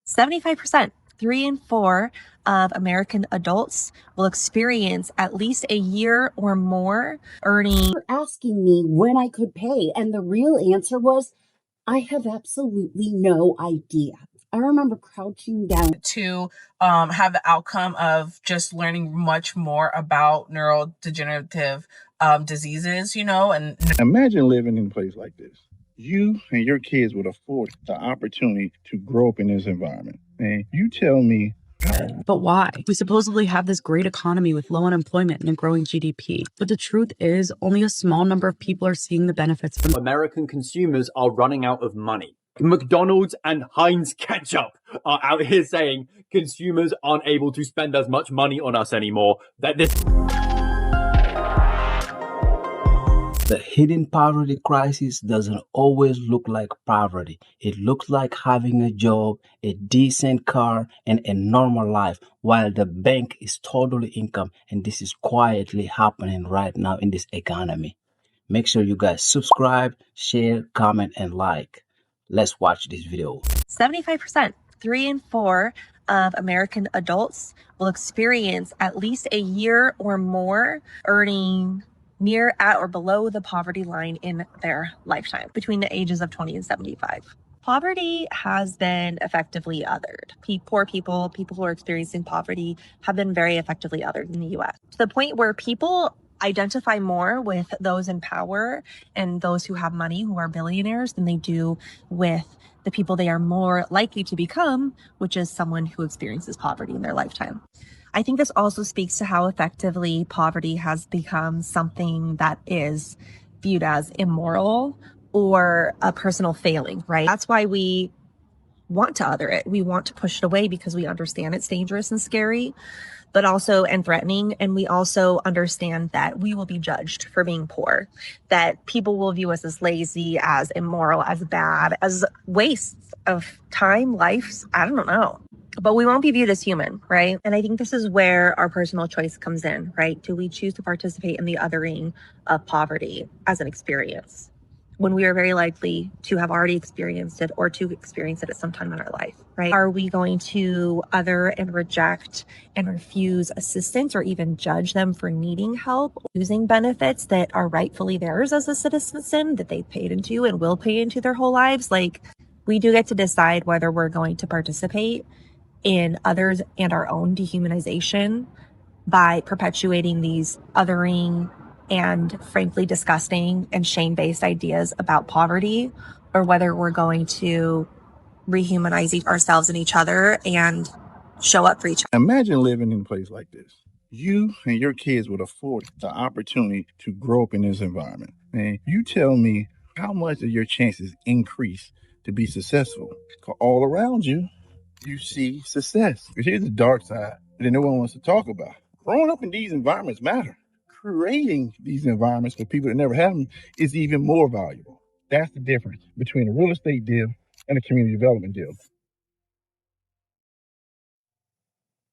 75%, 3 in 4 of American adults will experience at least a year or more earning. Asking me when I could pay, and the real answer was, I have absolutely no idea. I remember crouching down to have the outcome of just learning much more about neurodegenerative diseases, and imagine living in a place like this. You and your kids would afford the opportunity to grow up in this environment. And you tell me. But why? We supposedly have this great economy with low unemployment and a growing GDP. But the truth is, only a small number of people are seeing the benefits from American consumers are running out of money. McDonald's and Heinz ketchup are out here saying consumers aren't able to spend as much money on us anymore. The hidden poverty crisis doesn't always look like poverty. It looks like having a job, a decent car, and a normal life, while the bank is totally income. And this is quietly happening right now in this economy. Make sure you guys subscribe, share, comment, and like. Let's watch this video. 75%, 3 in 4 of American adults will experience at least a year or more earning near, at, or below the poverty line in their lifetime between the ages of 20 and 75. Poverty has been effectively othered. Poor people who are experiencing poverty have been very effectively othered in the US, to the point where people identify more with those in power and those who have money, who are billionaires, than they do with the people they are more likely to become, which is someone who experiences poverty in their lifetime. I think this also speaks to how effectively poverty has become something that is viewed as immoral or a personal failing, right? That's why we want to other it. We want to push it away because we understand it's dangerous and scary, but also and threatening. And we also understand that we will be judged for being poor, that people will view us as lazy, as immoral, as bad, as wastes of time, lives. I don't know. But we won't be viewed as human, right? And I think this is where our personal choice comes in, right? Do we choose to participate in the othering of poverty as an experience when we are very likely to have already experienced it or to experience it at some time in our life, right? Are we going to other and reject and refuse assistance or even judge them for needing help, using benefits that are rightfully theirs as a citizen that they've paid into and will pay into their whole lives? Like, we do get to decide whether we're going to participate in others and our own dehumanization by perpetuating these othering and frankly disgusting and shame-based ideas about poverty, or whether we're going to rehumanize ourselves and each other and show up for each other. Imagine living in a place like this. You and your kids would afford the opportunity to grow up in this environment. And you tell me how much of your chances increase to be successful. All around you, you see success. Because here's the dark side that no one wants to talk about. Growing up in these environments matter. Creating these environments for people that never had them is even more valuable. That's the difference between a real estate deal and a community development deal.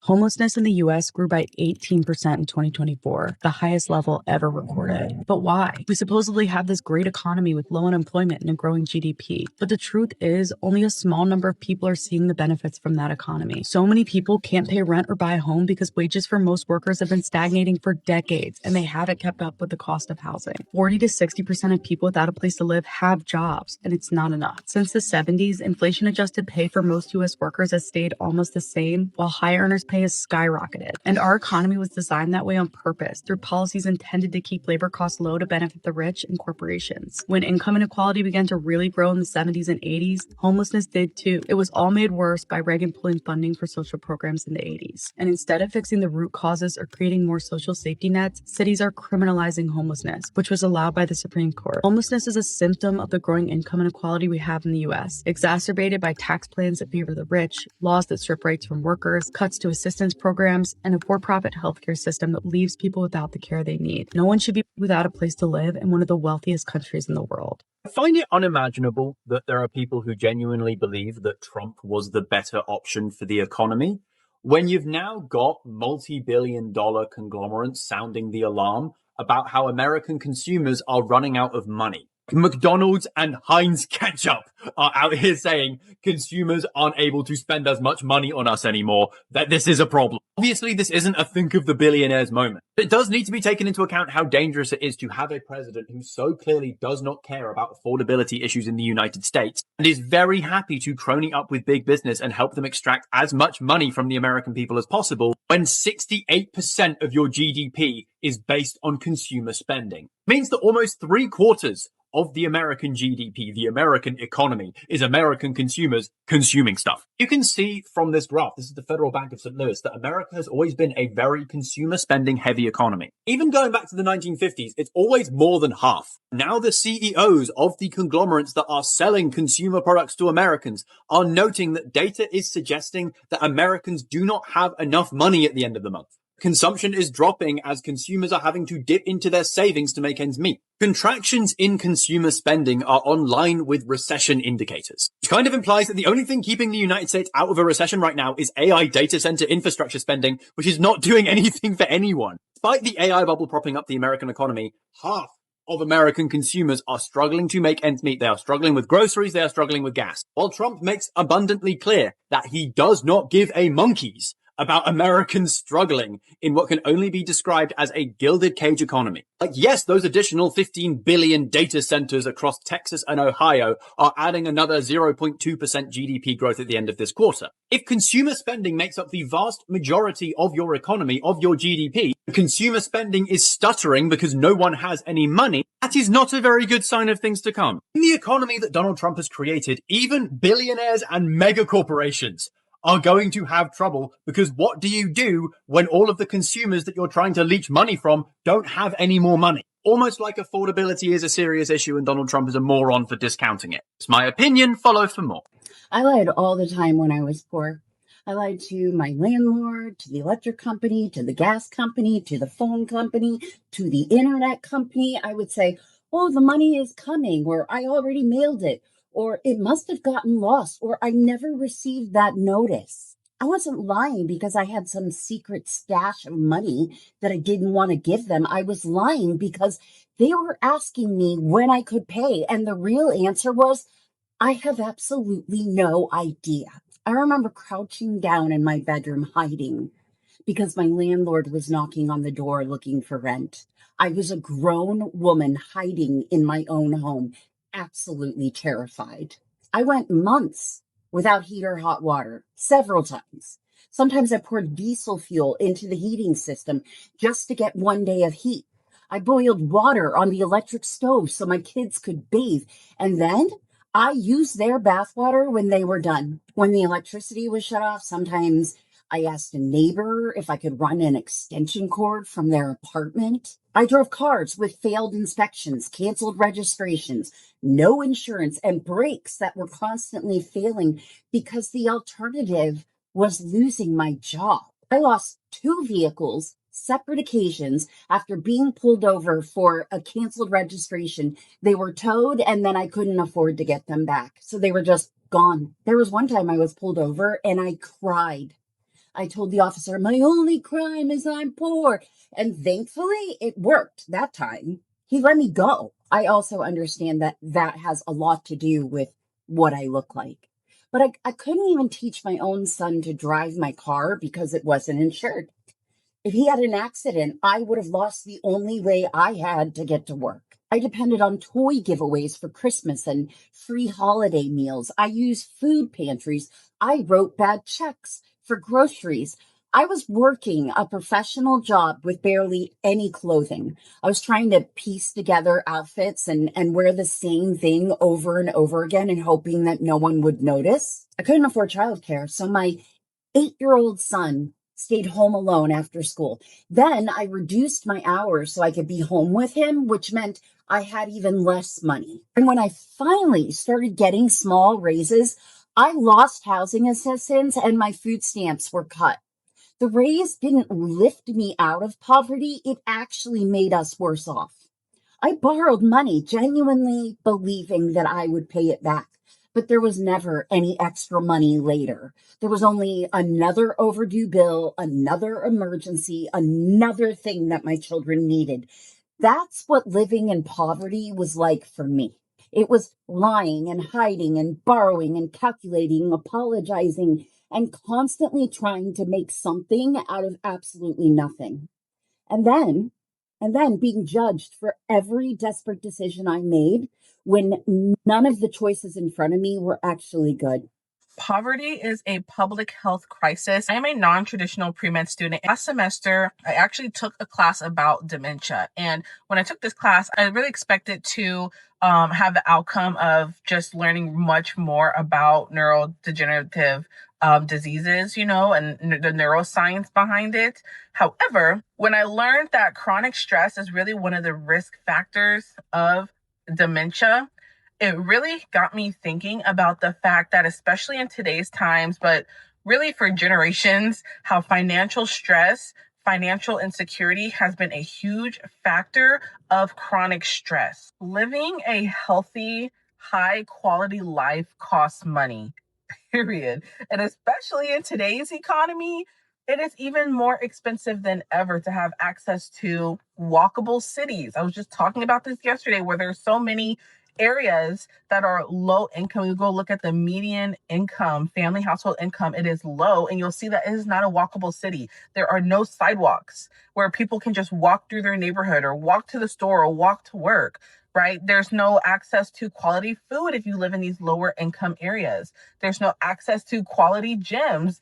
Homelessness in the U.S. grew by 18% in 2024, the highest level ever recorded. But why? We supposedly have this great economy with low unemployment and a growing GDP. But the truth is, only a small number of people are seeing the benefits from that economy. So many people can't pay rent or buy a home because wages for most workers have been stagnating for decades, and they haven't kept up with the cost of housing. 40 to 60% of people without a place to live have jobs, and it's not enough. Since the 70s, inflation-adjusted pay for most U.S. workers has stayed almost the same, while high earners pay has skyrocketed. And our economy was designed that way on purpose, through policies intended to keep labor costs low to benefit the rich and corporations. When income inequality began to really grow in the 70s and 80s, homelessness did too. It was all made worse by Reagan pulling funding for social programs in the 80s. And instead of fixing the root causes or creating more social safety nets, cities are criminalizing homelessness, which was allowed by the Supreme Court. Homelessness is a symptom of the growing income inequality we have in the U.S., exacerbated by tax plans that favor the rich, laws that strip rights from workers, cuts to assistance programs, and a for-profit healthcare system that leaves people without the care they need. No one should be without a place to live in one of the wealthiest countries in the world. I find it unimaginable that there are people who genuinely believe that Trump was the better option for the economy, when you've now got multi-billion-dollar conglomerates sounding the alarm about how American consumers are running out of money. McDonald's and Heinz ketchup are out here saying consumers aren't able to spend as much money on us anymore, that this is a problem. Obviously, this isn't a think of the billionaires moment. But it does need to be taken into account how dangerous it is to have a president who so clearly does not care about affordability issues in the United States and is very happy to crony up with big business and help them extract as much money from the American people as possible when 68% of your GDP is based on consumer spending. It means that almost 3/4 of the American GDP, the American economy, is American consumers consuming stuff. You can see from this graph, this is the Federal Bank of St. Louis, that America has always been a very consumer spending heavy economy. Even going back to the 1950s, it's always more than half. Now the CEOs of the conglomerates that are selling consumer products to Americans are noting that data is suggesting that Americans do not have enough money at the end of the month. Consumption is dropping as consumers are having to dip into their savings to make ends meet. Contractions in consumer spending are on line with recession indicators, which kind of implies that the only thing keeping the United States out of a recession right now is AI data center infrastructure spending, which is not doing anything for anyone. Despite the AI bubble propping up the American economy, half of American consumers are struggling to make ends meet. They are struggling with groceries. They are struggling with gas. While Trump makes abundantly clear that he does not give a monkeys about Americans struggling in what can only be described as a gilded cage economy. Like, yes, those additional 15 billion data centers across Texas and Ohio are adding another 0.2% GDP growth at the end of this quarter. If consumer spending makes up the vast majority of your economy, of your GDP, consumer spending is stuttering because no one has any money, that is not a very good sign of things to come. In the economy that Donald Trump has created, even billionaires and mega corporations are going to have trouble, because what do you do when all of the consumers that you're trying to leech money from don't have any more money? Almost like affordability is a serious issue and Donald Trump is a moron for discounting it. It's my opinion. Follow for more. I lied all the time when I was poor. I lied to my landlord, to the electric company, to the gas company, to the phone company, to the internet company. I would say, oh, the money is coming, or I already mailed it, or it must have gotten lost, or I never received that notice. I wasn't lying because I had some secret stash of money that I didn't want to give them. I was lying because they were asking me when I could pay. And the real answer was, I have absolutely no idea. I remember crouching down in my bedroom hiding because my landlord was knocking on the door looking for rent. I was a grown woman hiding in my own home, absolutely terrified. I went months without heat or hot water, several times. Sometimes I poured diesel fuel into the heating system just to get one day of heat. I boiled water on the electric stove so my kids could bathe. And then I used their bathwater when they were done. When the electricity was shut off, sometimes I asked a neighbor if I could run an extension cord from their apartment. I drove cars with failed inspections, canceled registrations, no insurance, and brakes that were constantly failing because the alternative was losing my job. I lost 2 vehicles, separate occasions, after being pulled over for a canceled registration. They were towed, and then I couldn't afford to get them back, so they were just gone. There was one time I was pulled over and I cried. I told the officer, my only crime is I'm poor. And thankfully, it worked that time. He let me go. I also understand that that has a lot to do with what I look like. But I couldn't even teach my own son to drive my car because it wasn't insured. If he had an accident, I would have lost the only way I had to get to work. I depended on toy giveaways for Christmas and free holiday meals. I used food pantries. I wrote bad checks for groceries. I was working a professional job with barely any clothing. I was trying to piece together outfits and wear the same thing over and over again and hoping that no one would notice. I couldn't afford childcare, so my 8-year-old son stayed home alone after school. Then I reduced my hours so I could be home with him, which meant I had even less money. And when I finally started getting small raises, I lost housing assistance and my food stamps were cut. The raise didn't lift me out of poverty. It actually made us worse off. I borrowed money, genuinely believing that I would pay it back. But there was never any extra money later. There was only another overdue bill, another emergency, another thing that my children needed. That's what living in poverty was like for me. It was lying and hiding and borrowing and calculating, apologizing, and constantly trying to make something out of absolutely nothing. And then, and then being judged for every desperate decision I made when none of the choices in front of me were actually good. Poverty is a public health crisis. I am a non-traditional pre-med student. Last semester, I actually took a class about dementia. And when I took this class, I really expected to have the outcome of just learning much more about neurodegenerative diseases, and the neuroscience behind it. However, when I learned that chronic stress is really one of the risk factors of dementia, it really got me thinking about the fact that, especially in today's times, but really for generations, how financial stress, financial insecurity has been a huge factor of chronic stress. Living a healthy, high quality life costs money, period. And especially in today's economy, it is even more expensive than ever to have access to walkable cities. I was just talking about this yesterday, where there's so many areas that are low income. You go look at the median income, family household income, it is low, and you'll see that it is not a walkable city. There are no sidewalks where people can just walk through their neighborhood or walk to the store or walk to work, right? There's no access to quality food if you live in these lower income areas. There's no access to quality gyms,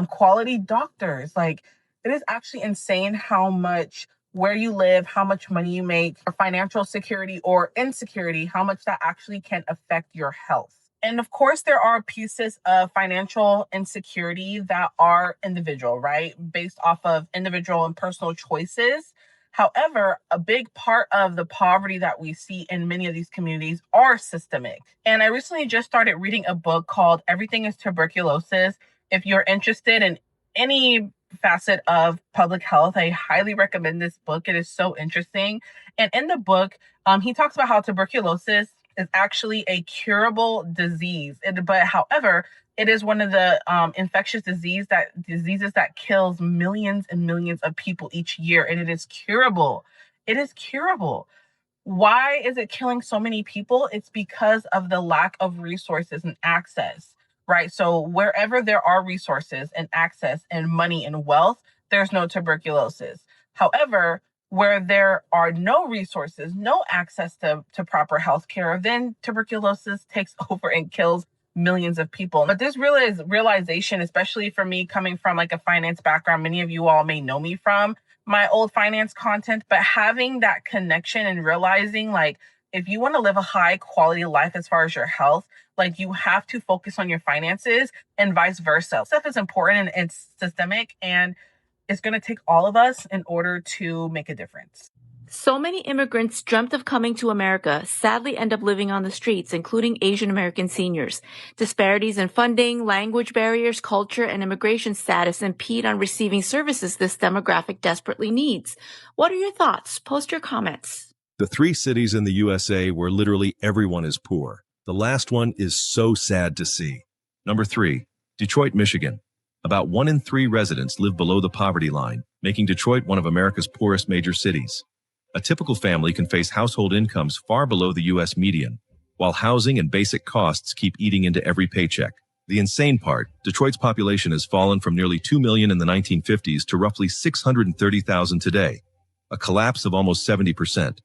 quality doctors. Like, it is actually insane how much where you live, how much money you make, or financial security or insecurity, how much that actually can affect your health. And of course, there are pieces of financial insecurity that are individual, right? Based off of individual and personal choices. However, a big part of the poverty that we see in many of these communities are systemic. And I recently just started reading a book called Everything is Tuberculosis. If you're interested in any facet of public health, I highly recommend this book. It is so interesting. And in the book, he talks about how tuberculosis is actually a curable disease. But however, it is one of the infectious diseases that kills millions and millions of people each year, and it is curable. It is curable. Why is it killing so many people? It's because of the lack of resources and access, right? So wherever there are resources and access and money and wealth, there's no tuberculosis. However, where there are no resources, no access to proper health care, then tuberculosis takes over and kills millions of people. But this realization, especially for me coming from like a finance background, many of you all may know me from my old finance content, but having that connection and realizing, like, if you want to live a high quality life as far as your health, like, you have to focus on your finances and vice versa. Stuff is important and it's systemic, and it's going to take all of us in order to make a difference. So many immigrants dreamt of coming to America sadly end up living on the streets, including Asian American seniors. Disparities in funding, language barriers, culture, and immigration status impede on receiving services this demographic desperately needs. What are your thoughts? Post your comments. The 3 cities in the USA where literally everyone is poor. The last one is so sad to see. Number 3, Detroit, Michigan. About 1 in 3 residents live below the poverty line, making Detroit one of America's poorest major cities. A typical family can face household incomes far below the U.S. median, while housing and basic costs keep eating into every paycheck. The insane part, Detroit's population has fallen from nearly 2 million in the 1950s to roughly 630,000 today, a collapse of almost 70%.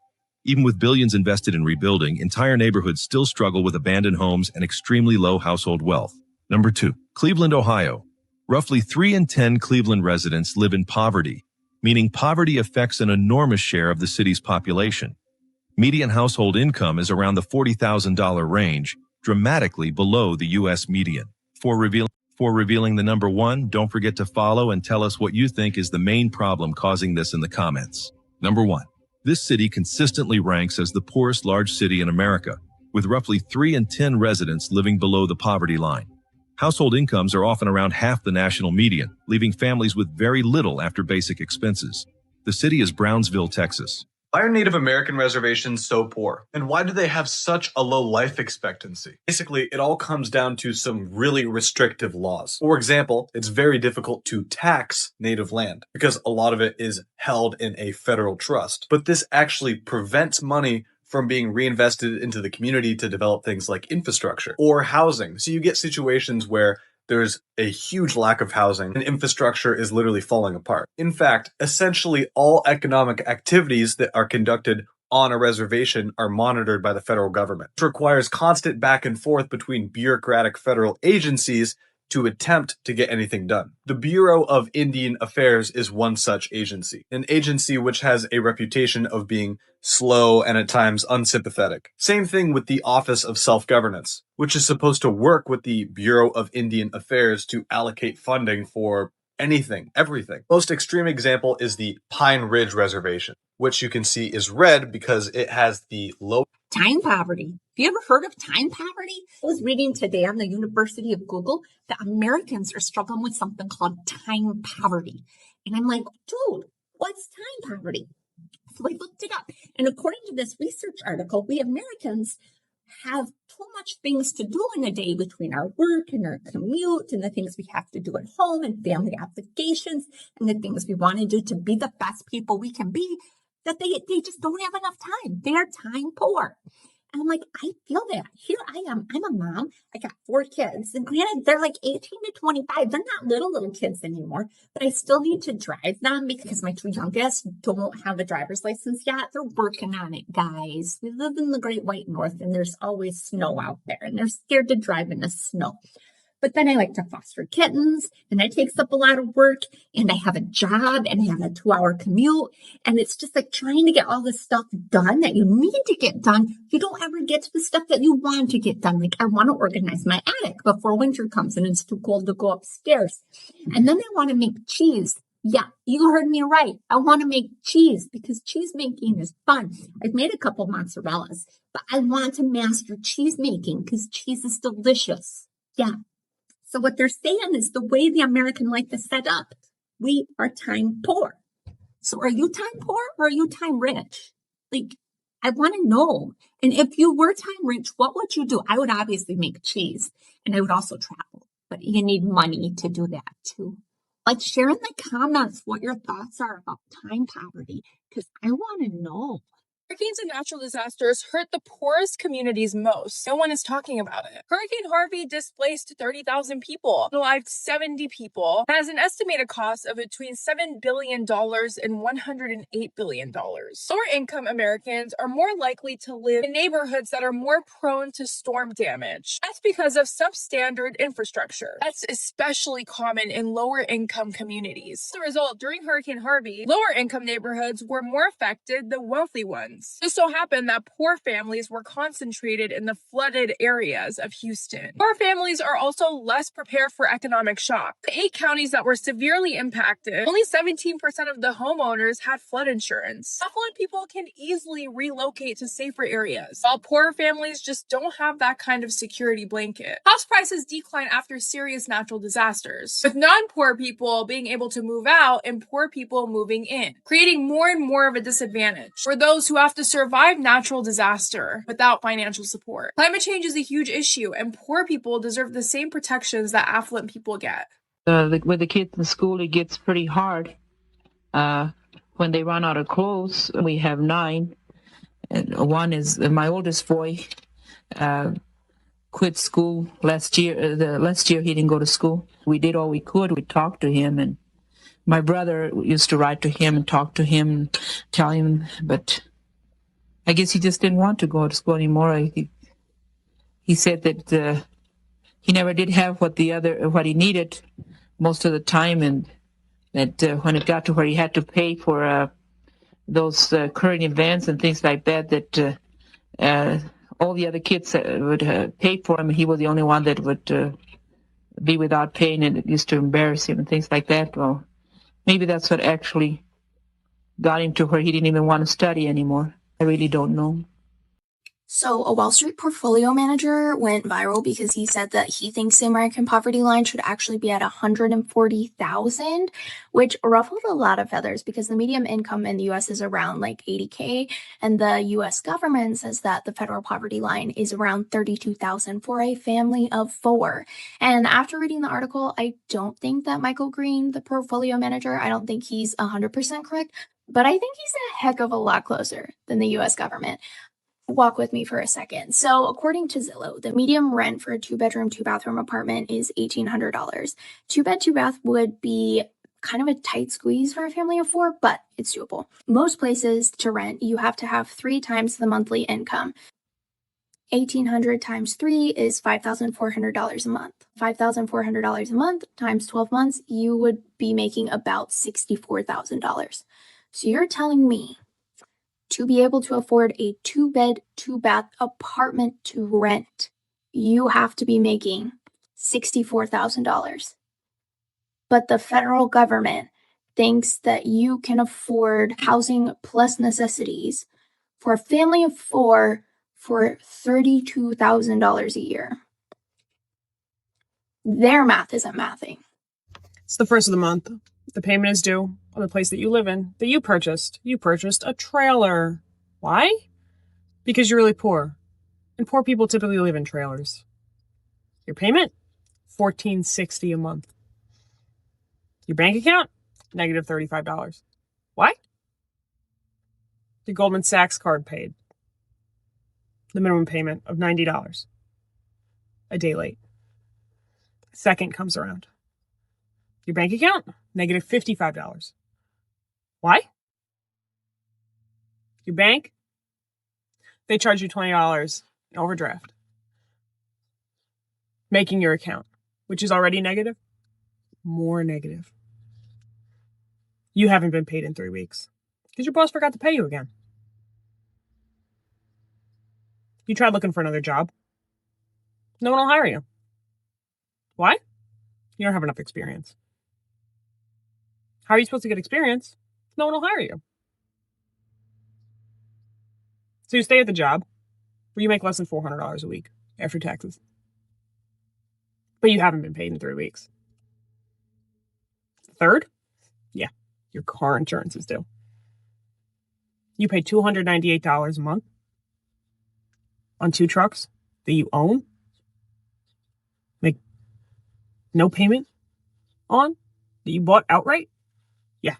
Even with billions invested in rebuilding, entire neighborhoods still struggle with abandoned homes and extremely low household wealth. Number 2, Cleveland, Ohio. Roughly 3 in 10 Cleveland residents live in poverty, meaning poverty affects an enormous share of the city's population. Median household income is around the $40,000 range, dramatically below the U.S. median. For revealing the number 1, don't forget to follow and tell us what you think is the main problem causing this in the comments. Number 1. This city consistently ranks as the poorest large city in America, with roughly 3 in 10 residents living below the poverty line. Household incomes are often around half the national median, leaving families with very little after basic expenses. The city is Brownsville, Texas. Why are Native American reservations so poor? And why do they have such a low life expectancy? Basically, it all comes down to some really restrictive laws. For example, it's very difficult to tax native land because a lot of it is held in a federal trust. But this actually prevents money from being reinvested into the community to develop things like infrastructure or housing. So you get situations where there's a huge lack of housing and infrastructure is literally falling apart. In fact, essentially all economic activities that are conducted on a reservation are monitored by the federal government. This requires constant back and forth between bureaucratic federal agencies to attempt to get anything done. The Bureau of Indian Affairs is one such agency, an agency which has a reputation of being slow and at times unsympathetic. Same thing with the Office of Self-Governance, which is supposed to work with the Bureau of Indian Affairs to allocate funding for anything, everything. Most extreme example is the Pine Ridge Reservation, which you can see is red because it has the low time poverty. Have you ever heard of time poverty? I was reading today on the University of Google that Americans are struggling with something called time poverty. And I'm like, dude, what's time poverty? So I looked it up. And according to this research article, we Americans have too much things to do in a day between our work and our commute and the things we have to do at home and family obligations and the things we want to do to be the best people we can be, that they just don't have enough time. They are time poor. And I'm like, I feel that. Here I am. I'm a mom. I got 4 kids. And granted, they're like 18 to 25. They're not little kids anymore. But I still need to drive them because my 2 youngest don't have a driver's license yet. They're working on it, guys. We live in the Great White North and there's always snow out there. And they're scared to drive in the snow. But then I like to foster kittens, and that takes up a lot of work, and I have a job, and I have a 2-hour commute, and it's just like trying to get all this stuff done that you need to get done. You don't ever get to the stuff that you want to get done. Like, I want to organize my attic before winter comes and it's too cold to go upstairs. And then I want to make cheese. Yeah, you heard me right. I want to make cheese because cheese making is fun. I've made a couple mozzarellas, but I want to master cheese making because cheese is delicious. Yeah. So what they're saying is the way the American life is set up, we are time poor. So are you time poor or are you time rich? Like, I want to know. And if you were time rich, what would you do? I would obviously make cheese and I would also travel, but you need money to do that too. Like, share in the comments what your thoughts are about time poverty because I want to know. Hurricanes and natural disasters hurt the poorest communities most. No one is talking about it. Hurricane Harvey displaced 30,000 people, lived 70 people, and has an estimated cost of between $7 billion and $108 billion. Lower-income Americans are more likely to live in neighborhoods that are more prone to storm damage. That's because of substandard infrastructure. That's especially common in lower-income communities. As a result, during Hurricane Harvey, lower-income neighborhoods were more affected than wealthy ones. It so happened that poor families were concentrated in the flooded areas of Houston. Poor families are also less prepared for economic shock. The 8 counties that were severely impacted, only 17% of the homeowners had flood insurance. Affluent people can easily relocate to safer areas, while poor families just don't have that kind of security blanket. House prices decline after serious natural disasters, with non-poor people being able to move out and poor people moving in, creating more and more of a disadvantage for those who have to survive natural disaster without financial support. Climate change is a huge issue, and poor people deserve the same protections that affluent people get. With the kids in school, it gets pretty hard. When they run out of clothes, we have 9. And one is my oldest boy. Quit school last year. Last year he didn't go to school. We did all we could. We talked to him, and my brother used to write to him and talk to him, tell him, but I guess he just didn't want to go to school anymore. He said that he never did have what he needed most of the time, and that when it got to where he had to pay for those current events and things like that, that all the other kids would pay for him, and he was the only one that would be without paying, and it used to embarrass him and things like that. Well, maybe that's what actually got him to where he didn't even want to study anymore. I really don't know. So, a Wall Street portfolio manager went viral because he said that he thinks the American poverty line should actually be at 140,000, which ruffled a lot of feathers because the median income in the US is around like 80K, and the US government says that the federal poverty line is around 32,000 for a family of 4. And after reading the article, I don't think that Michael Green, the portfolio manager, I don't think he's 100% correct, but I think he's a heck of a lot closer than the US government. Walk with me for a second. So, according to Zillow, the median rent for a 2-bedroom, 2-bathroom apartment is $1,800. 2-bed, 2-bath would be kind of a tight squeeze for a family of 4, but it's doable. Most places to rent, you have to have 3 times the monthly income. 1,800 times 3 is $5,400 a month. $5,400 a month times 12 months, you would be making about $64,000. So, you're telling me to be able to afford a 2-bed, 2-bath apartment to rent, you have to be making $64,000. But the federal government thinks that you can afford housing plus necessities for a family of 4 for $32,000 a year. Their math isn't mathing. It's the first of the month. The payment is due on the place that you live in, that you purchased. You purchased a trailer. Why? Because you're really poor. And poor people typically live in trailers. Your payment? $1,460 a month. Your bank account? Negative $35. Why? Your Goldman Sachs card paid the minimum payment of $90 a day late. Second comes around. Your bank account? Negative $55. Why? Your bank? They charge you $20 in overdraft, making your account, which is already negative, more negative. You haven't been paid in 3 weeks because your boss forgot to pay you again. You tried looking for another job. No one will hire you. Why? You don't have enough experience. How are you supposed to get experience? No one will hire you. So you stay at the job where you make less than $400 a week after taxes. But you haven't been paid in 3 weeks. Third, yeah, your car insurance is due. You pay $298 a month on 2 trucks that you own, make no payment on, that you bought outright. Yeah,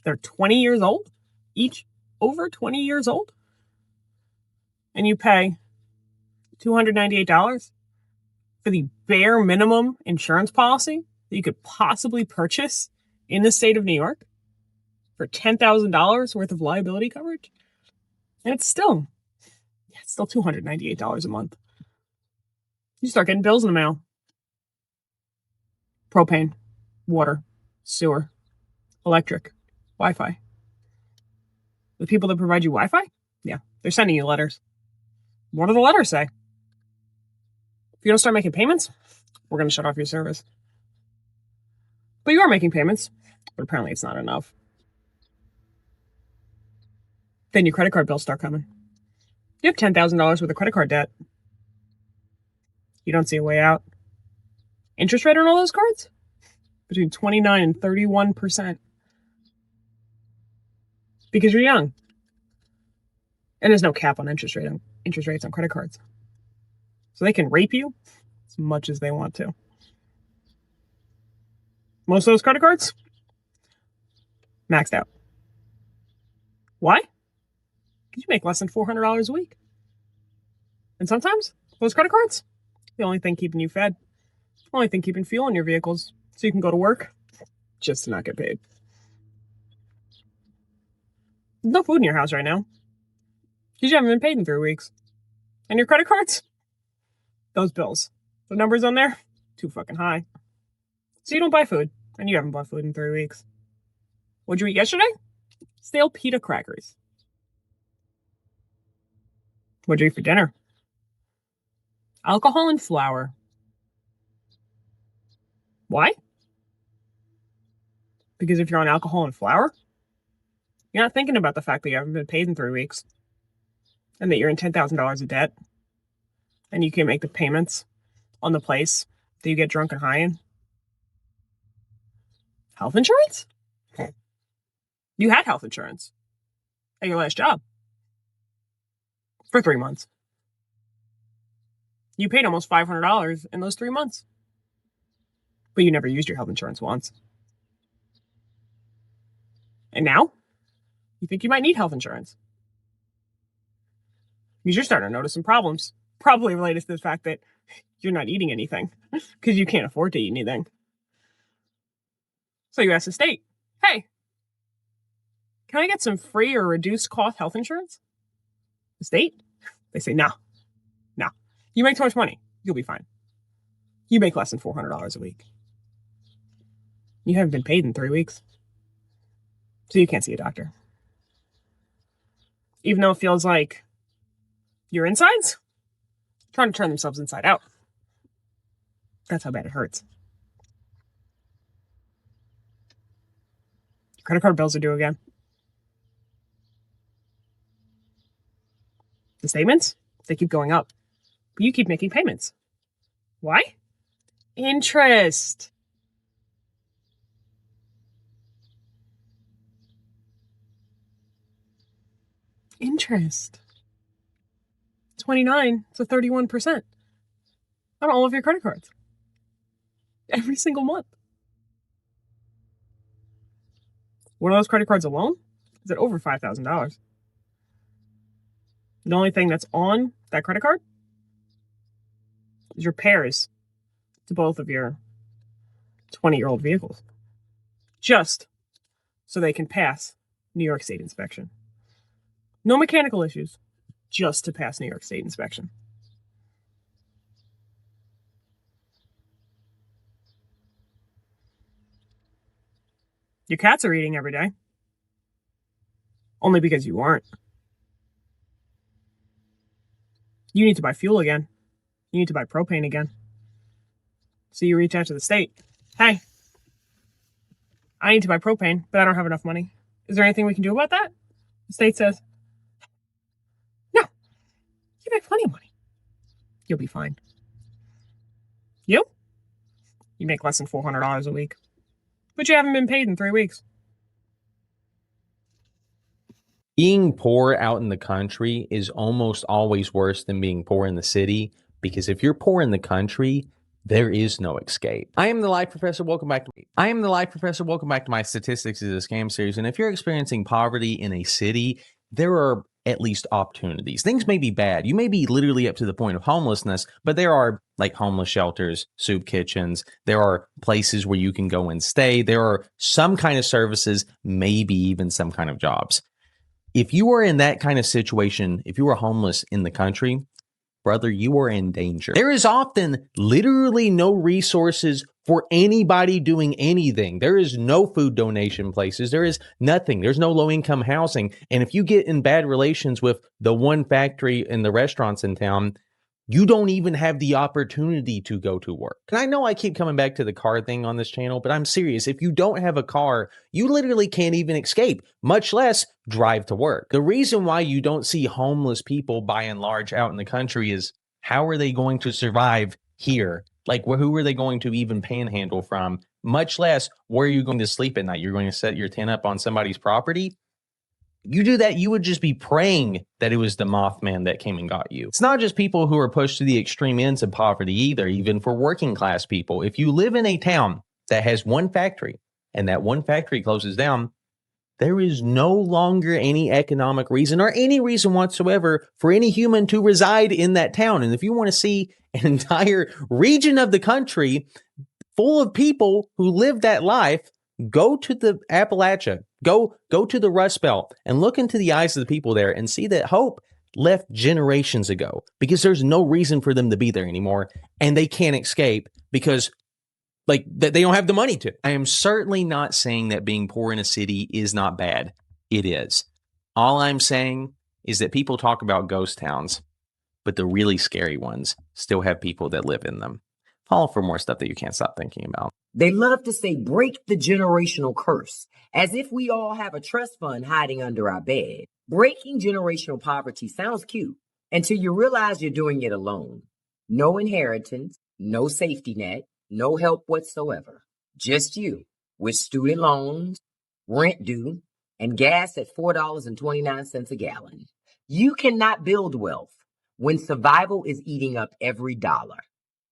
they're 20 years old, each over 20 years old. And you pay $298 for the bare minimum insurance policy that you could possibly purchase in the state of New York for $10,000 worth of liability coverage. And it's still $298 a month. You start getting bills in the mail. Propane, water, sewer, electric, Wi-Fi. The people that provide you Wi-Fi? Yeah, they're sending you letters. What do the letters say? If you don't start making payments, we're going to shut off your service. But you are making payments, but apparently it's not enough. Then your credit card bills start coming. You have $10,000 worth of credit card debt. You don't see a way out. Interest rate on all those cards? Between 29 and 31%. Because you're young. And there's no cap on interest rates on credit cards. So they can rape you as much as they want to. Most of those credit cards, maxed out. Why? Because you make less than $400 a week. And sometimes those credit cards, the only thing keeping you fed, the only thing keeping fuel in your vehicles so you can go to work just to not get paid. There's no food in your house right now because you haven't been paid in 3 weeks. And your credit cards, those bills, the numbers on there, too fucking high. So you don't buy food, and you haven't bought food in 3 weeks. What'd you eat yesterday? Stale pita crackers. What'd you eat for dinner? Alcohol and flour. Why? Because if you're on alcohol and flour, you're not thinking about the fact that you haven't been paid in 3 weeks. and that you're in $10,000 of debt and you can't make the payments on the place that you get drunk and high in? Health insurance? You had health insurance at your last job for 3 months. You paid almost $500 in those 3 months, but you never used your health insurance once. And now you think you might need health insurance because you're starting to notice some problems, probably related to the fact that you're not eating anything because you can't afford to eat anything. So you ask the state, hey, can I get some free or reduced cost health insurance? The state? They say, no. You make too much money. You'll be fine. You make less than $400 a week. You haven't been paid in 3 weeks. So you can't see a doctor. Even though it feels like your insides trying to turn themselves inside out. That's how bad it hurts. Credit card bills are due again. The statements, they keep going up. But you keep making payments. Why? Interest. Interest. 29 to 31% on all of your credit cards. Every single month. One of those credit cards alone is at over $5,000. The only thing that's on that credit card is repairs to both of your 20-year-old vehicles. Just so they can pass New York State inspection. No mechanical issues, just to pass New York State inspection. Your cats are eating every day. Only because you aren't. You need to buy fuel again. You need to buy propane again. So you reach out to the state. Hey, I need to buy propane, but I don't have enough money. Is there anything we can do about that? The state says, no, you make plenty of money. You'll be fine. You? You make less than $400 a week, but you haven't been paid in 3 weeks. Being poor out in the country is almost always worse than being poor in the city, because if you're poor in the country, there is no escape. I am the Life Professor. Welcome back to my Statistics is a Scam series. And if you're experiencing poverty in a city, there are at least opportunities. Things may be bad. You may be literally up to the point of homelessness, but there are like homeless shelters, soup kitchens. There are places where you can go and stay. There are some kind of services, maybe even some kind of jobs. If you are in that kind of situation, if you are homeless in the country, brother, you are in danger. There is often literally no resources for anybody doing anything. There is no food donation places. There is nothing. There's no low-income housing. And if you get in bad relations with the one factory and the restaurants in town, you don't even have the opportunity to go to work. And I know I keep coming back to the car thing on this channel, but I'm serious. If you don't have a car, you literally can't even escape, much less drive to work. The reason why you don't see homeless people by and large out in the country is, how are they going to survive here? Like, who are they going to even panhandle from? Much less, where are you going to sleep at night? You're going to set your tent up on somebody's property? You do that, you would just be praying that it was the Mothman that came and got you. It's not just people who are pushed to the extreme ends of poverty either, even for working class people. If you live in a town that has one factory and that one factory closes down, there is no longer any economic reason or any reason whatsoever for any human to reside in that town. And if you want to see an entire region of the country full of people who live that life, go to the Appalachia, go to the Rust Belt and look into the eyes of the people there and see that hope left generations ago, because there's no reason for them to be there anymore. And they can't escape because they don't have the money to. I am certainly not saying that being poor in a city is not bad. It is. All I'm saying is that people talk about ghost towns, but the really scary ones still have people that live in them. all for more stuff that you can't stop thinking about. They love to say break the generational curse, as if we all have a trust fund hiding under our bed. Breaking generational poverty sounds cute until you realize you're doing it alone. No inheritance, no safety net, no help whatsoever. Just you with student loans, rent due, and gas at $4.29 a gallon. You cannot build wealth when survival is eating up every dollar.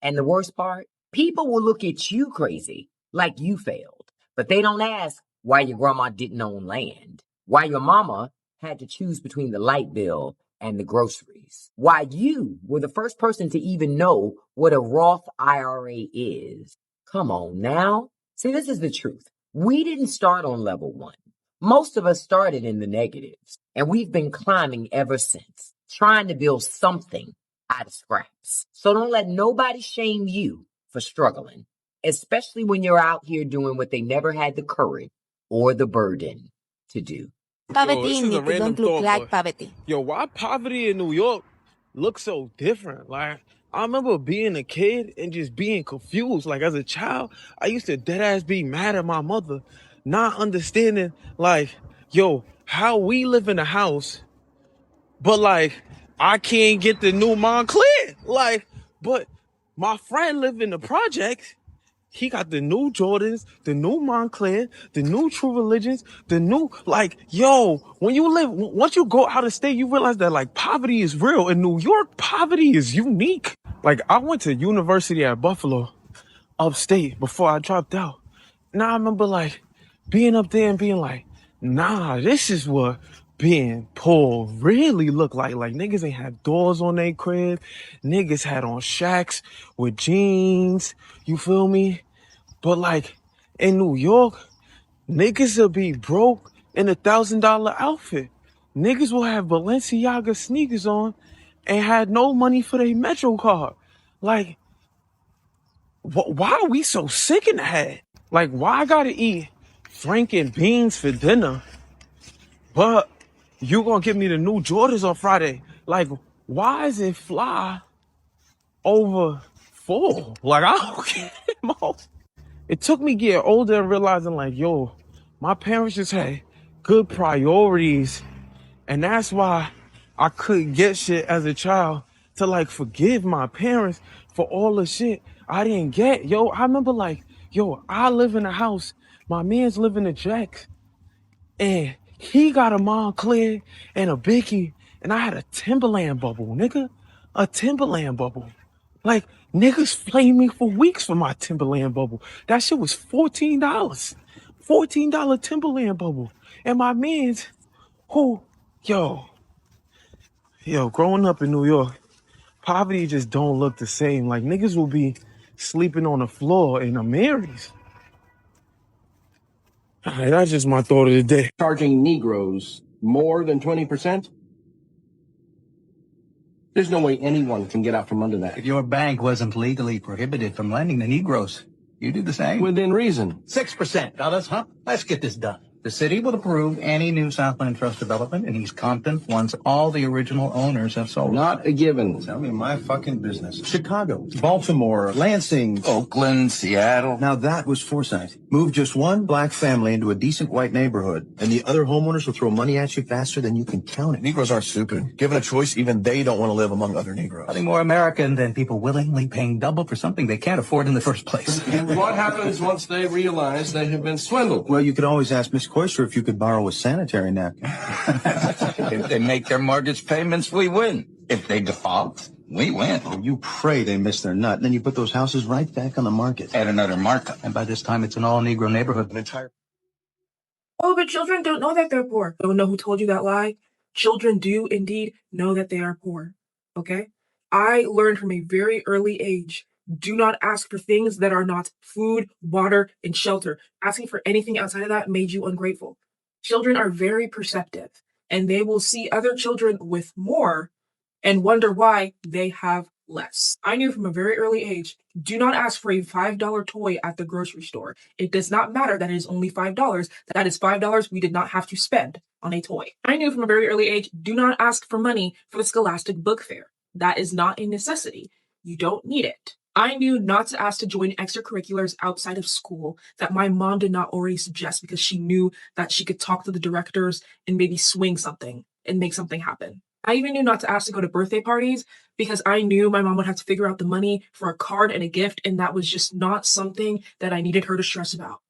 And the worst part, people will look at you crazy, like you failed. But they don't ask why your grandma didn't own land, why your mama had to choose between the light bill and the groceries, why you were the first person to even know what a Roth IRA is. Come on now. See, this is the truth. We didn't start on level 1. Most of us started in the negatives, and we've been climbing ever since, trying to build something out of scraps. So don't let nobody shame you for struggling, especially when you're out here doing what they never had the courage or the burden to do. Poverty in New York don't look like poverty. Yo, why poverty in New York looks so different? Like, I remember being a kid and just being confused. Like, as a child, I used to deadass be mad at my mother, not understanding, like, yo, how we live in a house, but, like, I can't get the new Montclair. Like, but my friend live in the projects. He got the new Jordans, the new Montclair, the new True Religions, the new, like, yo, when you live, once you go out of state, you realize that, like, poverty is real. In New York, poverty is unique. Like, I went to university at Buffalo, upstate, before I dropped out. Now I remember, like, being up there and being like, nah, this is what being poor really look like. Like, niggas ain't had doors on their crib. Niggas had on shacks with jeans. You feel me? But, like, in New York, niggas will be broke in $1,000 outfit. Niggas will have Balenciaga sneakers on and had no money for their Metro card. Like, why are we so sick in the head? Like, why I gotta eat Frank and beans for dinner, but you gonna give me the new Jordans on Friday? Like, why is it fly over full? Like, I don't get it, Mo. It took me getting older and realizing, like, yo, my parents just had good priorities. And that's why I couldn't get shit as a child to, like, forgive my parents for all the shit I didn't get. Yo, I remember, like, yo, I live in a house. My man's live in a Jack. And he got a Montclair and a Biggie. And I had a Timberland bubble, nigga. A Timberland bubble. Like, niggas flamed me for weeks for my Timberland bubble. That shit was $14. $14 Timberland bubble. And my man's, who, yo, growing up in New York, poverty just don't look the same. Like, niggas will be sleeping on the floor in a Mary's. All right, that's just my thought of the day. Charging Negroes more than 20%? There's no way anyone can get out from under that. If your bank wasn't legally prohibited from lending to Negroes, you do the same. Within reason. 6%, fellas, huh? Let's get this done. The city will approve any new Southland Trust development in East Compton once all the original owners have sold. Not a given. Tell me my fucking business. Chicago, Baltimore, Lansing, Oakland, Seattle. Now that was foresight. Move just one black family into a decent white neighborhood, and the other homeowners will throw money at you faster than you can count it. Negroes aren't stupid. Given a choice, even they don't want to live among other Negroes. Nothing more American than people willingly paying double for something they can't afford in the first place. And what happens once they realize they have been swindled? Well, you could always ask Miss Coyster if you could borrow a sanitary napkin. If they make their mortgage payments, we win. If they default, we win. Oh, you pray they miss their nut, and then you put those houses right back on the market. At another markup. And by this time, it's an all-Negro neighborhood. An entire... Oh, but children don't know that they're poor. Don't know who told you that lie. Children do indeed know that they are poor. Okay? I learned from a very early age, do not ask for things that are not food, water, and shelter. Asking for anything outside of that made you ungrateful. Children are very perceptive, and they will see other children with more and wonder why they have less. I knew from a very early age, do not ask for a $5 toy at the grocery store. It does not matter that it is only $5. That is $5 we did not have to spend on a toy. I knew from a very early age, do not ask for money for the Scholastic Book Fair. That is not a necessity. You don't need it. I knew not to ask to join extracurriculars outside of school that my mom did not already suggest because she knew that she could talk to the directors and maybe swing something and make something happen. I even knew not to ask to go to birthday parties because I knew my mom would have to figure out the money for a card and a gift, and that was just not something that I needed her to stress about.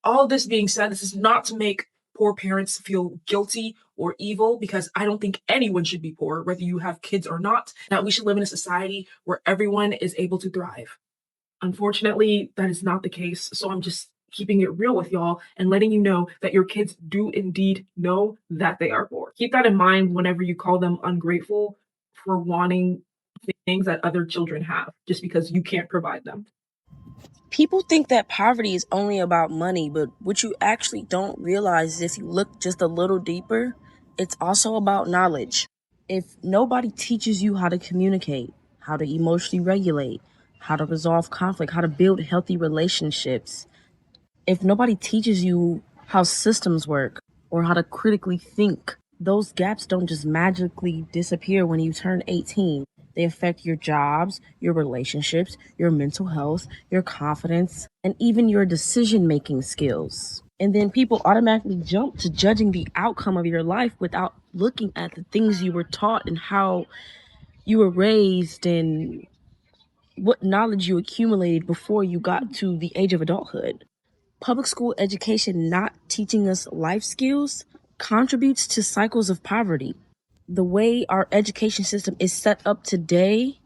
All this being said, this is not to make poor parents feel guilty or evil, because I don't think anyone should be poor, whether you have kids or not. That we should live in a society where everyone is able to thrive. Unfortunately, that is not the case. So I'm just keeping it real with y'all and letting you know that your kids do indeed know that they are poor. Keep that in mind whenever you call them ungrateful for wanting things that other children have just because you can't provide them. People think that poverty is only about money, but what you actually don't realize is if you look just a little deeper, it's also about knowledge. If nobody teaches you how to communicate, how to emotionally regulate, how to resolve conflict, how to build healthy relationships, if nobody teaches you how systems work or how to critically think, those gaps don't just magically disappear when you turn 18. They affect your jobs, your relationships, your mental health, your confidence, and even your decision-making skills. And then people automatically jump to judging the outcome of your life without looking at the things you were taught and how you were raised and what knowledge you accumulated before you got to the age of adulthood. Public school education not teaching us life skills contributes to cycles of poverty. The way our education system is set up today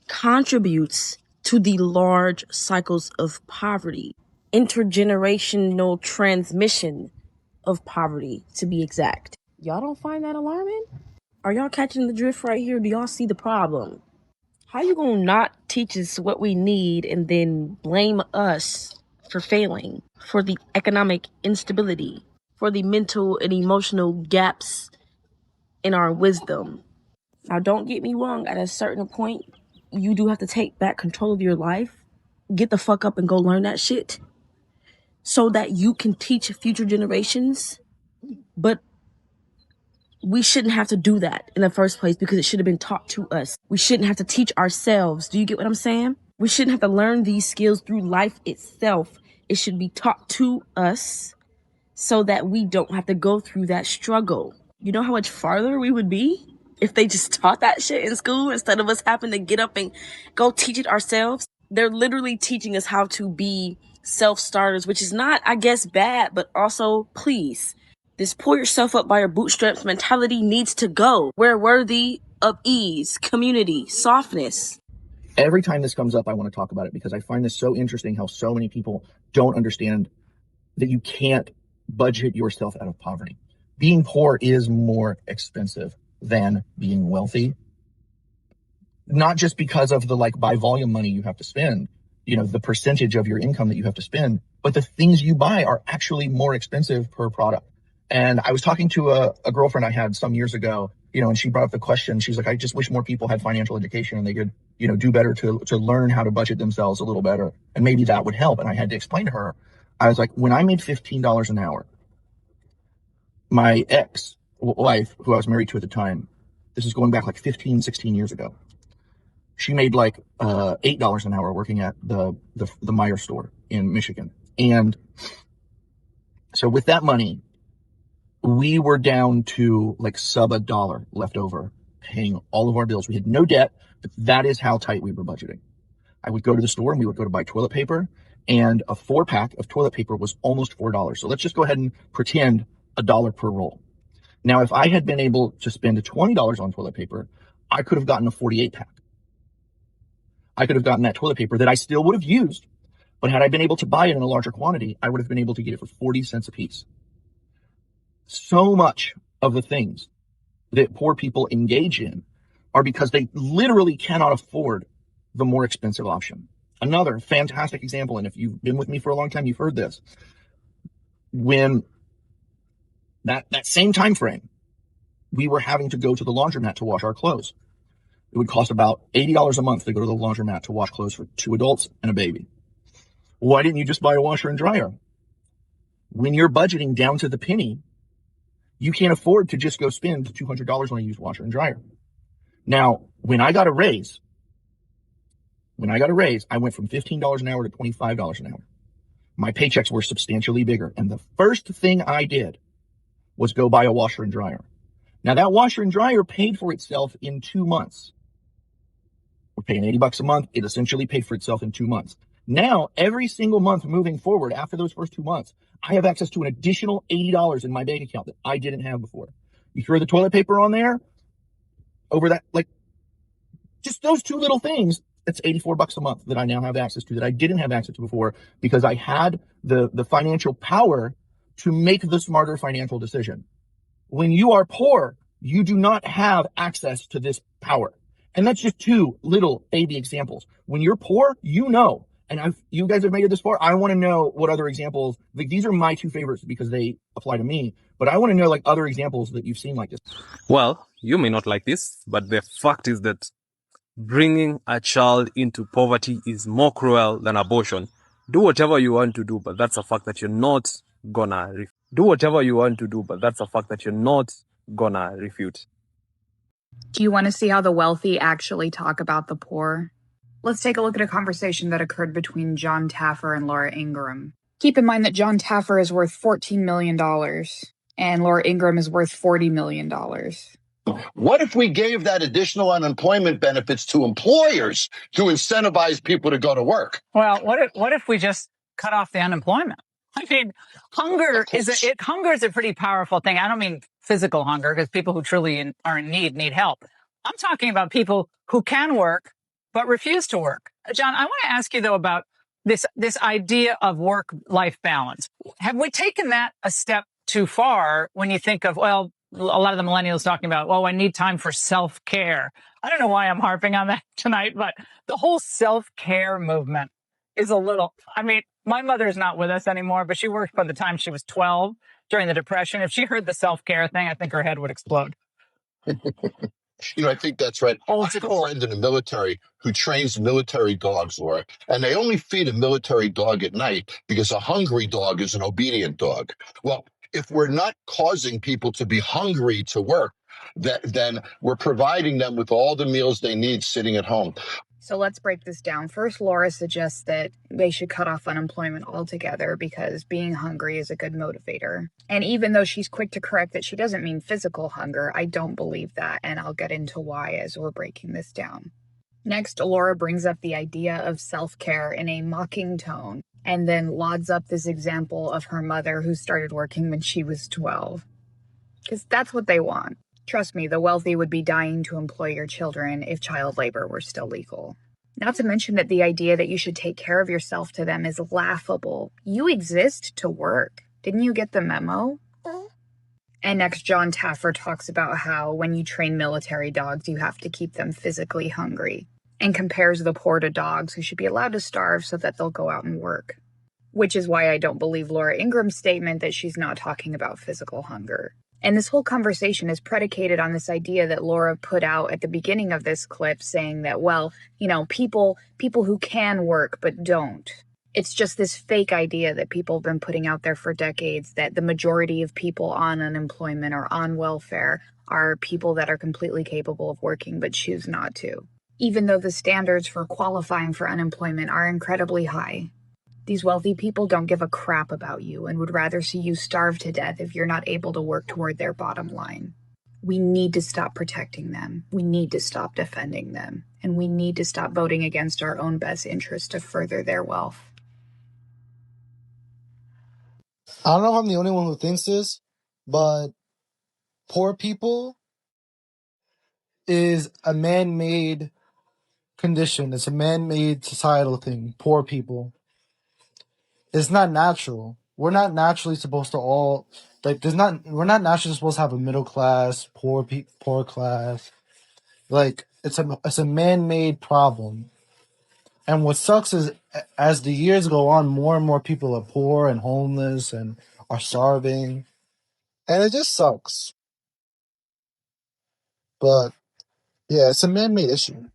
contributes to the large cycles of poverty, intergenerational transmission of poverty, to be exact. Y'all don't find that alarming? Are y'all catching the drift right here? Do y'all see the problem? How you gonna not teach us what we need and then blame us for failing, for the economic instability, for the mental and emotional gaps in our wisdom? Now, don't get me wrong, at a certain point, you do have to take back control of your life, get the fuck up and go learn that shit so that you can teach future generations. But we shouldn't have to do that in the first place because it should have been taught to us. We shouldn't have to teach ourselves. Do you get what I'm saying? We shouldn't have to learn these skills through life itself. It should be taught to us so that we don't have to go through that struggle. You know how much farther we would be if they just taught that shit in school instead of us having to get up and go teach it ourselves? They're literally teaching us how to be self-starters, which is not, I guess, bad, but also, please, this pull yourself up by your bootstraps mentality needs to go. We're worthy of ease, community, softness. Every time this comes up, I want to talk about it because I find this so interesting how so many people don't understand that you can't budget yourself out of poverty. Being poor is more expensive than being wealthy. Not just because of the by volume money you have to spend, the percentage of your income that you have to spend, but the things you buy are actually more expensive per product. And I was talking to a girlfriend I had some years ago, and she brought up the question. She's like, I just wish more people had financial education and they could, do better to learn how to budget themselves a little better. And maybe that would help. And I had to explain to her, I was like, when I made $15 an hour, my ex-wife, who I was married to at the time, this is going back 15, 16 years ago. She made $8 an hour working at the Meyer store in Michigan. And so with that money, we were down to sub $1 left over, paying all of our bills. We had no debt, but that is how tight we were budgeting. I would go to the store and we would go to buy toilet paper, and a 4-pack of toilet paper was almost $4. So let's just go ahead and pretend $1 per roll. Now, if I had been able to spend $20 on toilet paper, I could have gotten a 48-pack. I could have gotten that toilet paper that I still would have used, but had I been able to buy it in a larger quantity, I would have been able to get it for 40 cents a piece. So much of the things that poor people engage in are because they literally cannot afford the more expensive option. Another fantastic example, and if you've been with me for a long time, you've heard this. When that same time frame, we were having to go to the laundromat to wash our clothes. It would cost about $80 a month to go to the laundromat to wash clothes for 2 adults and a baby. Why didn't you just buy a washer and dryer? When you're budgeting down to the penny, you can't afford to just go spend $200 on a used washer and dryer. Now, when I got a raise, When I got a raise, I went from $15 an hour to $25 an hour. My paychecks were substantially bigger. And the first thing I did was go buy a washer and dryer. Now that washer and dryer paid for itself in 2 months. We're paying $80 a month. It essentially paid for itself in 2 months. Now, every single month moving forward after those first 2 months, I have access to an additional $80 in my bank account that I didn't have before. You throw the toilet paper on there, over that, like, just those two little things, it's $84 a month that I now have access to that I didn't have access to before because I had the financial power to make the smarter financial decision. When you are poor, you do not have access to this power. And that's just two little baby examples. When you're poor, you know, and you guys have made it this far. I want to know what other examples, like these are my two favorites because they apply to me, but I want to know like other examples that you've seen like this. Well, you may not like this, but the fact is that bringing a child into poverty is more cruel than abortion. Do whatever you want to do, but that's a fact that you're not gonna do whatever you want to do, but that's a fact that you're not gonna refute. Do you want to see how the wealthy actually talk about the poor? Let's take a look at a conversation that occurred between John Taffer and Laura Ingraham. Keep in mind that John Taffer is worth $14 million and Laura Ingraham is worth $40 million. What if we gave that additional unemployment benefits to employers to incentivize people to go to work? Well, what if we just cut off the unemployment? I mean, hunger is a pretty powerful thing. I don't mean physical hunger because people who truly are in need help. I'm talking about people who can work but refuse to work. John, I want to ask you though about this idea of work-life balance. Have we taken that a step too far when you think of, well, a lot of the millennials talking about, I need time for self-care. I don't know why I'm harping on that tonight, but the whole self-care movement is a little, I mean, my mother is not with us anymore, but she worked by the time she was 12 during the Depression. If she heard the self-care thing, I think her head would explode. I think that's right. I have a friend in the military who trains military dogs, Laura, and they only feed a military dog at night because a hungry dog is an obedient dog. Well, if we're not causing people to be hungry to work, then we're providing them with all the meals they need sitting at home. So let's break this down. First, Laura suggests that they should cut off unemployment altogether because being hungry is a good motivator. And even though she's quick to correct that she doesn't mean physical hunger, I don't believe that, and I'll get into why as we're breaking this down. Next, Laura brings up the idea of self-care in a mocking tone, and then lauds up this example of her mother who started working when she was 12. Because that's what they want. Trust me, the wealthy would be dying to employ your children if child labor were still legal. Not to mention that the idea that you should take care of yourself to them is laughable. You exist to work. Didn't you get the memo? And next, John Taffer talks about how when you train military dogs, you have to keep them physically hungry, and compares the poor to dogs who should be allowed to starve so that they'll go out and work. Which is why I don't believe Laura Ingraham's statement that she's not talking about physical hunger. And this whole conversation is predicated on this idea that Laura put out at the beginning of this clip saying that, people who can work but don't. It's just this fake idea that people have been putting out there for decades that the majority of people on unemployment or on welfare are people that are completely capable of working but choose not to. Even though the standards for qualifying for unemployment are incredibly high. These wealthy people don't give a crap about you and would rather see you starve to death if you're not able to work toward their bottom line. We need to stop protecting them. We need to stop defending them. And we need to stop voting against our own best interest to further their wealth. I don't know if I'm the only one who thinks this, but poor people is a man-made condition. It's a man-made societal thing. Poor people. It's not natural. We're not naturally supposed to all we're not naturally supposed to have a middle class, poor class. It's a man-made problem. And what sucks is as the years go on, more and more people are poor and homeless and are starving. And it just sucks. But yeah, it's a man-made issue.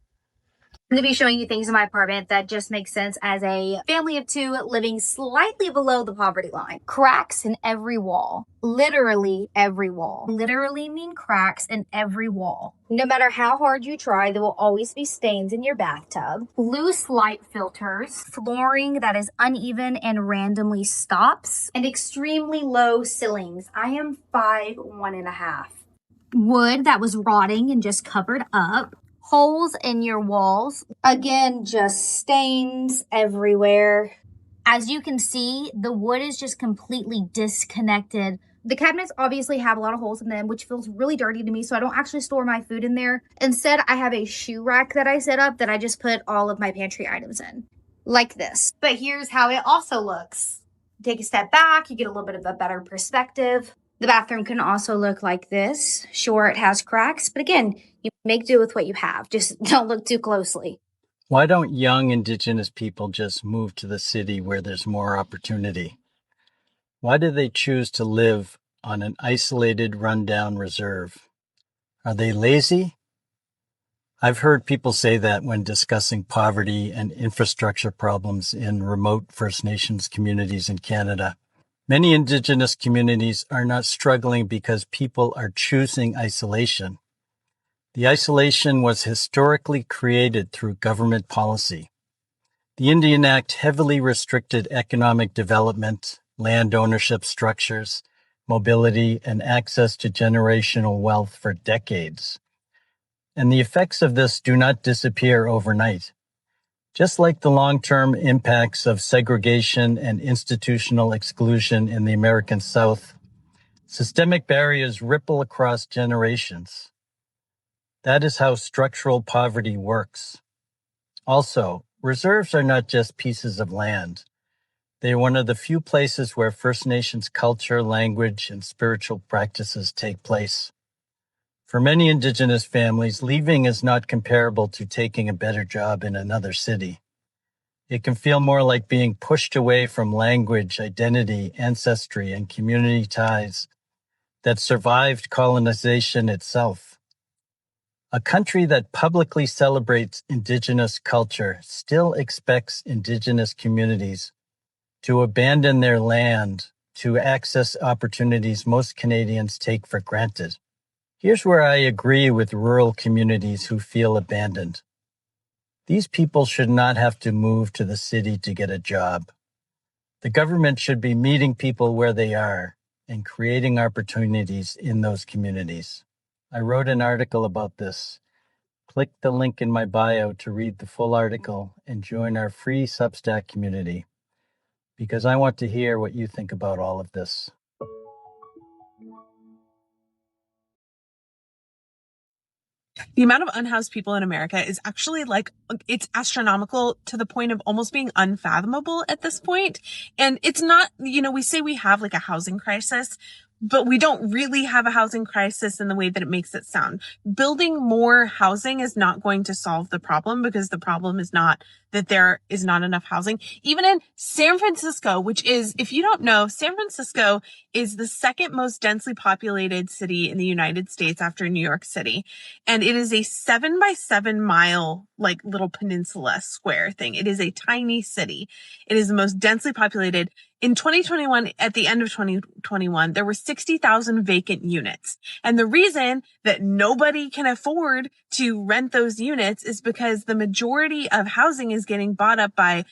I'm going to be showing you things in my apartment that just make sense as a family of two living slightly below the poverty line. Cracks in every wall. Literally every wall. Literally mean cracks in every wall. No matter how hard you try, there will always be stains in your bathtub. Loose light filters. Flooring that is uneven and randomly stops. And extremely low ceilings. I am 5'1.5". Wood that was rotting and just covered up. Holes in your walls. Again, just stains everywhere. As you can see, the wood is just completely disconnected. The cabinets obviously have a lot of holes in them, which feels really dirty to me, so I don't actually store my food in there. Instead, I have a shoe rack that I set up that I just put all of my pantry items in, like this. But here's how it also looks. Take a step back, you get a little bit of a better perspective. The bathroom can also look like this. Sure, it has cracks, but again, you make do with what you have. Just don't look too closely. Why don't young Indigenous people just move to the city where there's more opportunity? Why do they choose to live on an isolated, rundown reserve? Are they lazy? I've heard people say that when discussing poverty and infrastructure problems in remote First Nations communities in Canada. Many Indigenous communities are not struggling because people are choosing isolation. The isolation was historically created through government policy. The Indian Act heavily restricted economic development, land ownership structures, mobility, and access to generational wealth for decades. And the effects of this do not disappear overnight. Just like the long-term impacts of segregation and institutional exclusion in the American South, systemic barriers ripple across generations. That is how structural poverty works. Also, reserves are not just pieces of land. They are one of the few places where First Nations culture, language, and spiritual practices take place. For many Indigenous families, leaving is not comparable to taking a better job in another city. It can feel more like being pushed away from language, identity, ancestry, and community ties that survived colonization itself. A country that publicly celebrates Indigenous culture still expects Indigenous communities to abandon their land to access opportunities most Canadians take for granted. Here's where I agree with rural communities who feel abandoned. These people should not have to move to the city to get a job. The government should be meeting people where they are and creating opportunities in those communities. I wrote an article about this. Click the link in my bio to read the full article and join our free Substack community, because I want to hear what you think about all of this. The amount of unhoused people in America is actually it's astronomical to the point of almost being unfathomable at this point. And it's not, we say we have like a housing crisis, but we don't really have a housing crisis in the way that it makes it sound. Building more housing is not going to solve the problem, because the problem is not that there is not enough housing. Even in San Francisco, which is, if you don't know, San Francisco is the second most densely populated city in the United States after New York City. And it is a 7 by 7 mile, little peninsula square thing. It is a tiny city. It is the most densely populated. In 2021, at the end of 2021, there were 60,000 vacant units. And the reason that nobody can afford to rent those units is because the majority of housing is getting bought up by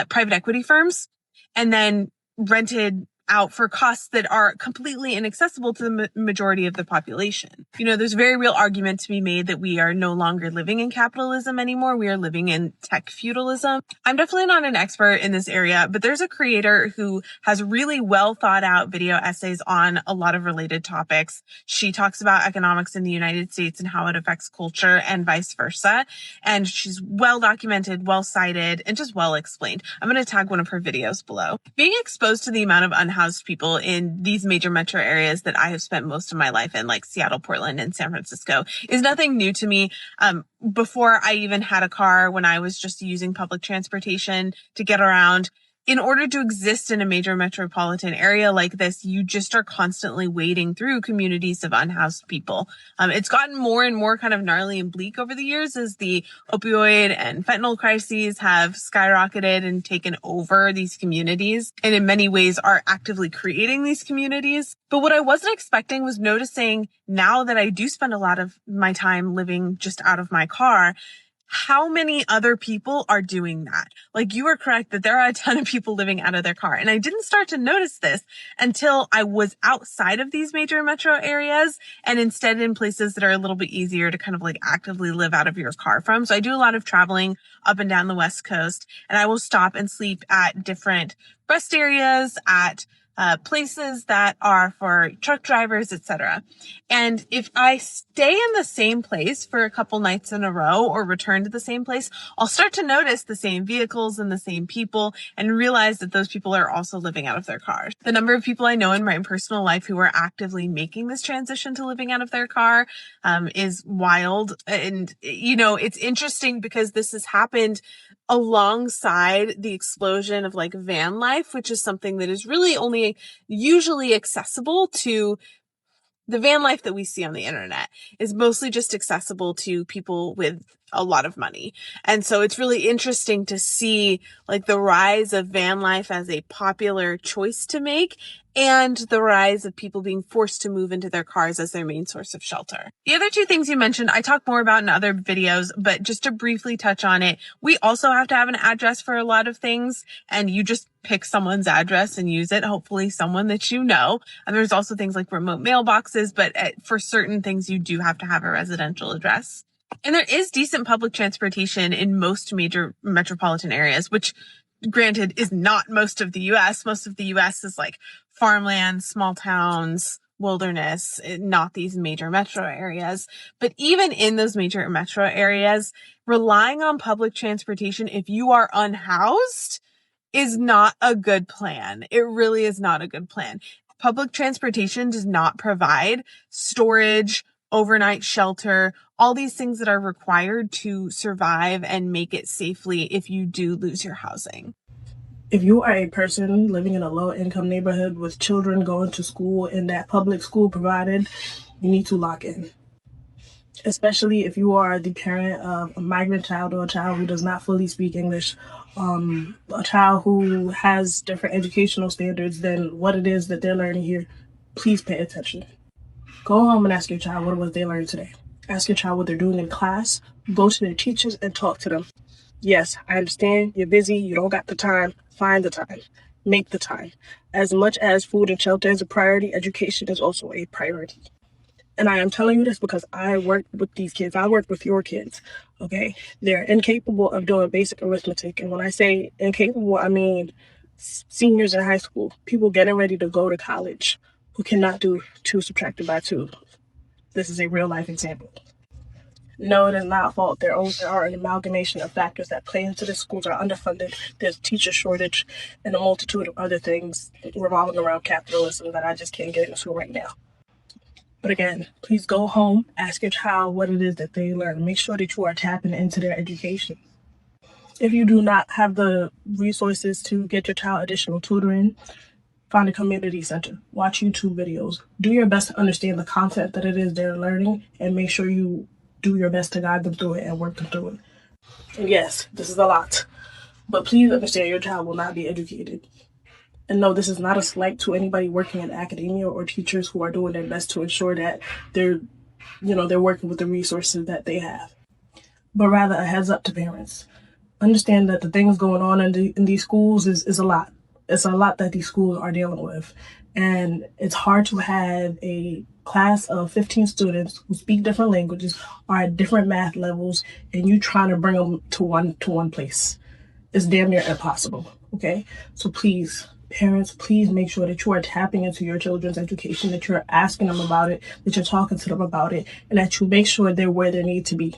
private equity firms and then rented out for costs that are completely inaccessible to the majority of the population. There's a very real argument to be made that we are no longer living in capitalism anymore. We are living in tech feudalism. I'm definitely not an expert in this area, but there's a creator who has really well thought out video essays on a lot of related topics. She talks about economics in the United States and how it affects culture and vice versa. And she's well documented, well cited, and just well explained. I'm going to tag one of her videos below. Being exposed to the amount of unhoused people in these major metro areas that I have spent most of my life in, like Seattle, Portland, and San Francisco, is nothing new to me. Before I even had a car, when I was just using public transportation to get around, in order to exist in a major metropolitan area like this, you just are constantly wading through communities of unhoused people. It's gotten more and more kind of gnarly and bleak over the years as the opioid and fentanyl crises have skyrocketed and taken over these communities, and in many ways are actively creating these communities. But what I wasn't expecting was noticing, now that I do spend a lot of my time living just out of my car, how many other people are doing that. Like, you are correct that there are a ton of people living out of their car. And I didn't start to notice this until I was outside of these major metro areas and instead in places that are a little bit easier to kind of like actively live out of your car from. So I do a lot of traveling up and down the West Coast, and I will stop and sleep at different rest areas, at places that are for truck drivers, etc. And if I stay in the same place for a couple nights in a row or return to the same place, I'll start to notice the same vehicles and the same people and realize that those people are also living out of their cars. The number of people I know in my personal life who are actively making this transition to living out of their car is wild. And, you know, it's interesting because this has happened alongside the explosion of like van life, which is something that is really only usually accessible to the van life that we see on the internet is mostly just accessible to people with a lot of money. And so it's really interesting to see like the rise of van life as a popular choice to make, and the rise of people being forced to move into their cars as their main source of shelter. The other two things you mentioned, I talk more about in other videos, but just to briefly touch on it, we also have to have an address for a lot of things, and you just pick someone's address and use it, hopefully someone that you know. And there's also things like remote mailboxes, but for certain things, you do have to have a residential address. And there is decent public transportation in most major metropolitan areas, which granted is not most of the US. Most of the US is like farmland, small towns, wilderness, not these major metro areas. But even in those major metro areas, relying on public transportation if you are unhoused is not a good plan. It really is not a good plan. Public transportation does not provide storage, overnight shelter, all these things that are required to survive and make it safely if you do lose your housing. If you are a person living in a low-income neighborhood with children going to school and that public school provided, you need to lock in. Especially if you are the parent of a migrant child or a child who does not fully speak English, a child who has different educational standards than what it is that they're learning here, please pay attention. Go home and ask your child what it was they learned today. Ask your child what they're doing in class. Go to their teachers and talk to them. Yes, I understand you're busy, you don't got the time. Find the time. Make the time. As much as food and shelter is a priority, education is also a priority. And I am telling you this because I worked with these kids. I worked with your kids, okay? They're incapable of doing basic arithmetic. And when I say incapable, I mean seniors in high school, people getting ready to go to college who cannot do 2 subtracted by 2. This is a real life example. No, it is not fault. There are an amalgamation of factors that play into this. Schools are underfunded. There's teacher shortage and a multitude of other things revolving around capitalism that I just can't get into right now. But again, please go home, ask your child what it is that they learn. Make sure that you are tapping into their education. If you do not have the resources to get your child additional tutoring, find a community center. Watch YouTube videos. Do your best to understand the content that it is they're learning, and make sure you do your best to guide them through it and work them through it. And yes, this is a lot, but please understand your child will not be educated. And no, this is not a slight to anybody working in academia or teachers who are doing their best to ensure that they're working with the resources that they have. But rather a heads up to parents. Understand that the things going on in these schools is a lot. It's a lot that these schools are dealing with. And it's hard to have a class of 15 students who speak different languages, are at different math levels, and you trying to bring them to one place. It's damn near impossible, okay? So please, parents, please make sure that you are tapping into your children's education, that you're asking them about it, that you're talking to them about it, and that you make sure they're where they need to be.